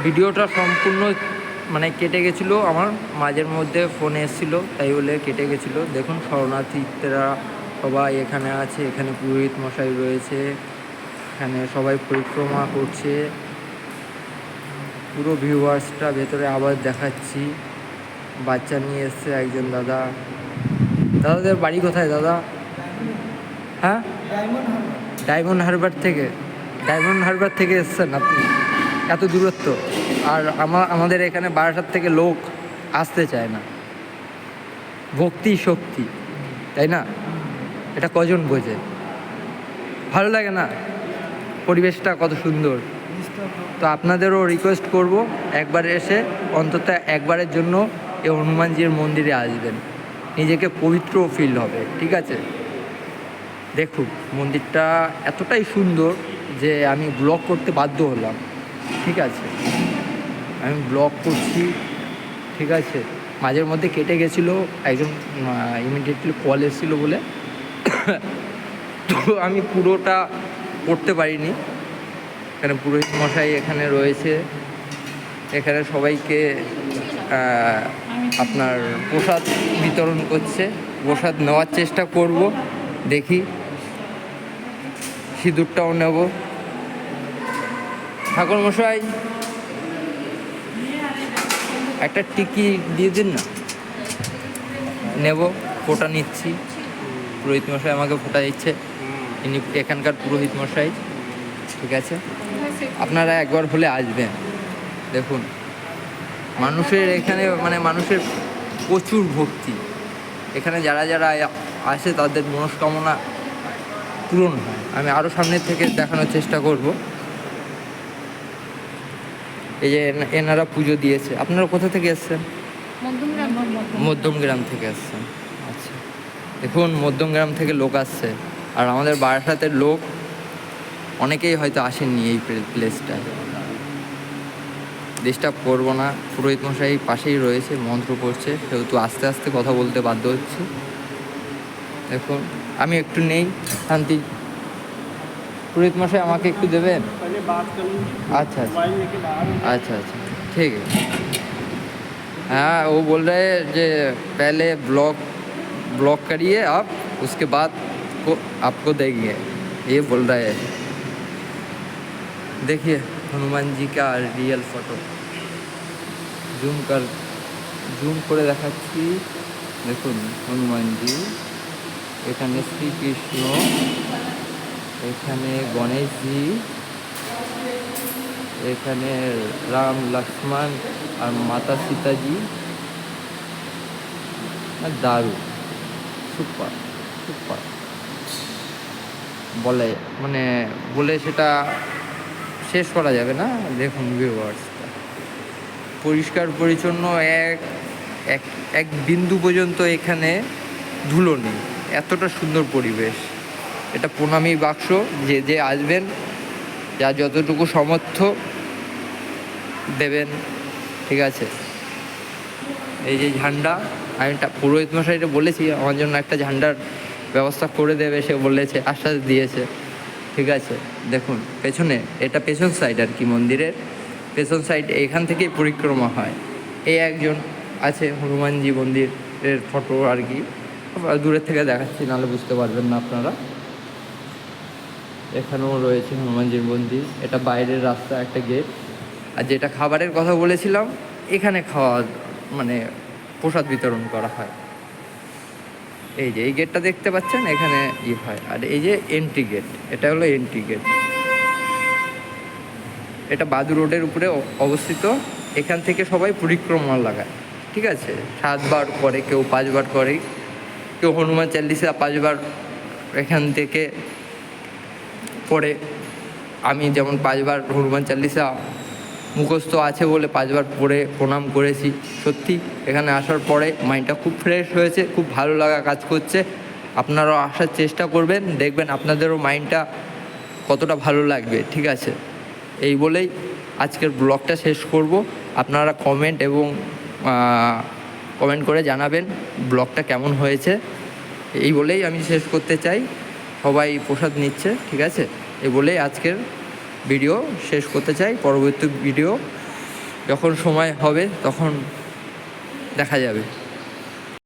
ভিডিওটা সম্পূর্ণ মানে কেটে গেছিলো, আমার মাঝের মধ্যে ফোনে এসেছিলো, তাই বলে কেটে গেছিলো। দেখুন শরণার্থীরা সবাই এখানে আছে, এখানে পুরোহিত মশাই রয়েছে, এখানে সবাই পরিক্রমা করছে। পুরো ভিউয়ার্সটা ভেতরে আবার দেখাচ্ছি। বাচ্চা নিয়ে এসছে একজন দাদা। দাদাদের বাড়ি কোথায় দাদা? হ্যাঁ, ডায়মন্ড হারবার থেকে। ডায়মন্ড হারবার থেকে এসছেন আপনি, এত দূরত্ব। আর আমাদের এখানে বারাসাত থেকে লোক আসতে চায় না। ভক্তি শক্তি, তাই না? এটা কজন বোঝে? ভালো লাগে না? পরিবেশটা কত সুন্দর। তো আপনাদেরও রিকোয়েস্ট করব, একবার এসে অন্তত একবারের জন্য এই হনুমানজির মন্দিরে আসবেন, নিজেকে পবিত্র ফিল হবে। ঠিক আছে, দেখুন মন্দিরটা এতটাই সুন্দর যে আমি ব্লগ করতে বাধ্য হলাম। ঠিক আছে, আমি ব্লগ করছি। ঠিক আছে, মাঝের মধ্যে কেটে গেছিলো, একজন ইমিডিয়েটলি কল এসেছিলো বলে তো আমি পুরোটা করতে পারিনি। এখানে পুরোহিত মশাই এখানে রয়েছে, এখানে সবাইকে আপনার প্রসাদ বিতরণ করছে। প্রসাদ নেওয়ার চেষ্টা করব, দেখি সিঁদুরটাও নেব। ঠাকুর মশাই একটা টিকি দিয়ে দিন না। নেব, ফোঁটা নিচ্ছি। পুরোহিত মশাই আমাকে ফোঁটা দিচ্ছে, ইনি এখানকার পুরোহিত মশাই। ঠিক আছে, আপনারা একবার হলে আসবেন। দেখুন মানুষের এখানে মানে মানুষের প্রচুর ভক্তি। এখানে যারা যারা আসে তাদের মনস্কামনা পূরণ হয়। আমি আরও সামনের থেকে দেখানোর চেষ্টা করব। এই যে এনারা পুজো দিয়েছে। আপনারা কোথা থেকে এসছেন? মধ্যমগ্রাম থেকে এসছেন। আচ্ছা, দেখুন মধ্যমগ্রাম থেকে লোক আসছে, আর আমাদের বারাসাতের লোক অনেকেই হয়তো আসেননি এই প্লেসটায়। ডিস্টার্ব করবো না, পুরোহিত মশাই পাশেই রয়েছে, মন্ত্র পড়ছে, সেহেতু আস্তে আস্তে কথা বলতে বাধ্য হচ্ছি। দেখুন আমি একটু নেই শান্তি। পুরোহিত মশাই আমাকে একটু দেবেন? अच्छा अच्छा अच्छा अच्छा ठीक है। हाँ, वो बोल रहे हैं जो पहले ब्लॉक करिए आप, उसके बाद को आपको देंगे, ये बोल रहे हैं। देखिए हनुमान जी का रियल फोटो জুম করে দেখাচ্ছি। দেখুন হনুমানজি, এখানে শ্রীকৃষ্ণ, এখানে গণেশজি, এখানে রাম লক্ষ্মণ আর মাতা সীতাজি। দারুণ, সুপার সুপার বলে মানে বলে সেটা শেষ করা যাবে না। দেখুন ভিউয়ার্সটা পরিষ্কার পরিচ্ছন্ন, এক বিন্দু পর্যন্ত এখানে ধুলো নেই, এতটা সুন্দর পরিবেশ। এটা প্রণামী বাক্স, যে আসবেন যা যতটুকু সামর্থ্য দেবেন। ঠিক আছে, এই যে ঝান্ডা, আমি পুরোহিত মশাইটা বলেছি আমার জন্য একটা ঝান্ডার ব্যবস্থা করে দেবে, সে বলেছে, আশ্বাস দিয়েছে। ঠিক আছে, দেখুন পেছনে, এটা পেছন সাইড আর কি, মন্দিরের পেছন সাইড, এখান থেকেই পরিক্রমা হয়। এই একজন আছে হনুমানজি মন্দিরের ফটো আর কি, দূরের থেকে দেখাচ্ছি, নাহলে বুঝতে পারবেন না আপনারা। এখানেও রয়েছে হনুমানজির মন্দির, এটা বাইরের রাস্তা, একটা গেট। আর যেটা খাবারের কথা বলেছিলাম, এখানে খাওয়া মানে প্রসাদ বিতরণ করা হয়। এই যে এই গেটটা দেখতে পাচ্ছেন, এখানে হয়। আর এই যে এন্ট্রি গেট, এটা হলো এন্ট্রি গেট। এটা বাদু রোডের উপরে অবস্থিত। এখান থেকে সবাই পরিক্রমা লাগায়। ঠিক আছে, 7 বার করে, কেউ 5 বার করে, কেউ হনুমান চালিসা 5 বার এখান থেকে পড়ে। আমি যেমন 5 বার হনুমান চালিসা মুখস্থ আছে বলে 5 বার পড়ে প্রণাম করেছি। সত্যি এখানে আসার পরে মাইন্ডটা খুব ফ্রেশ হয়েছে, খুব ভালো লাগা কাজ করছে। আপনারাও আসার চেষ্টা করবেন, দেখবেন আপনাদেরও মাইন্ডটা কতটা ভালো লাগবে। ঠিক আছে, এই বলেই আজকের ব্লগটা শেষ করব। আপনারা কমেন্ট করে জানাবেন ব্লগটা কেমন হয়েছে। এই বলেই আমি শেষ করতে চাই। সবাই প্রসাদ নিচ্ছে। ঠিক আছে, এই বলেই আজকের ভিডিও শেষ করতে চাই। পরবর্তী ভিডিও যখন সময় হবে তখন দেখা যাবে।